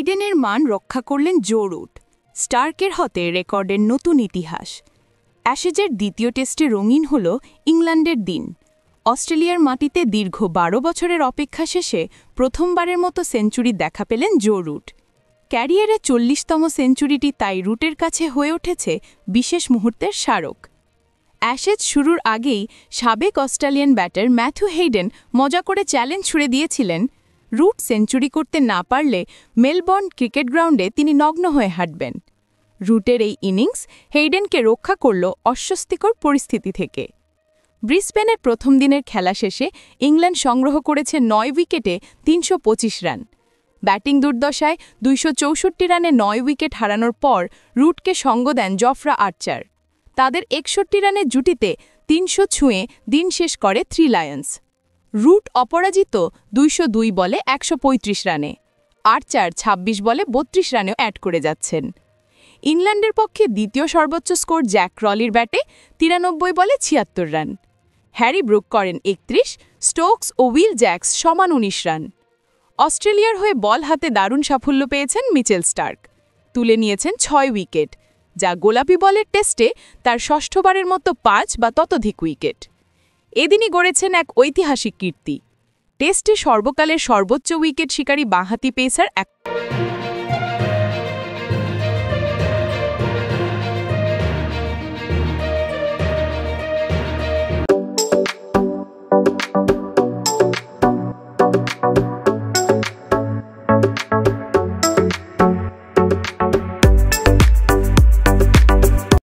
হেইডেনের মান রক্ষা করলেন জো রুট। স্টার্কের হাতে রেকর্ডের নতুন ইতিহাস। অ্যাশেজের দ্বিতীয় টেস্টে রঙিন হল ইংল্যান্ডের দিন। অস্ট্রেলিয়ার মাটিতে দীর্ঘ ১২ বছরের অপেক্ষা শেষে প্রথমবারের মতো সেঞ্চুরি দেখা পেলেন জো রুট। ক্যারিয়ারে ৪০তম সেঞ্চুরিটি তাই রুটের কাছে হয়ে উঠেছে বিশেষ মুহূর্তের স্মারক। অ্যাশেজ শুরুর আগেই সাবেক অস্ট্রেলিয়ান ব্যাটার ম্যাথু হেইডেন মজা করে চ্যালেঞ্জ ছুড়ে দিয়েছিলেন, রুট সেঞ্চুরি করতে না পারলে মেলবোর্ন ক্রিকেট গ্রাউন্ডে তিনি নগ্ন হয়ে হাঁটবেন। রুটের এই ইনিংস হেইডেনকে রক্ষা করল অস্বস্তিকর পরিস্থিতি থেকে। ব্রিসবেনের প্রথম দিনের খেলা শেষে ইংল্যান্ড সংগ্রহ করেছে ৯ উইকেটে ৩২৫ রান। ব্যাটিং দুর্দশায় ২৬৪ রানে ৯ উইকেট হারানোর পর রুটকে সঙ্গ দেন জফরা আর্চার। তাদের ৬১ রানের জুটিতে ৩০০ ছুঁয়ে দিন শেষ করে 3 লায়ন্স। রুট অপরাজিত ২০২ বলে ১৩৫ রানে। আর্চার ২৬ বলে ৩২ রানেও অ্যাড করে যাচ্ছেন। ইংল্যান্ডের পক্ষে দ্বিতীয় সর্বোচ্চ স্কোর জ্যাক ক্রলির ব্যাটে ৯৩ বলে ৭৬ রান। হ্যারি ব্রুক করেন ৩১, স্টোকস ও উইল জ্যাক্স সমান ১৯ রান। অস্ট্রেলিয়ার হয়ে বল হাতে দারুণ সাফল্য পেয়েছেন মিচেল স্টার্ক। তুলে নিয়েছেন ৬ উইকেট, যা গোলাপি বলের টেস্টে তার ষষ্ঠবারের মতো ৫ বা ততোধিক উইকেট। এদিনই গড়েছেন এক ঐতিহাসিক কীর্তি। টেস্টে সর্বকালের সর্বোচ্চ উইকেট শিকারী বাঁহাতি পেসার এক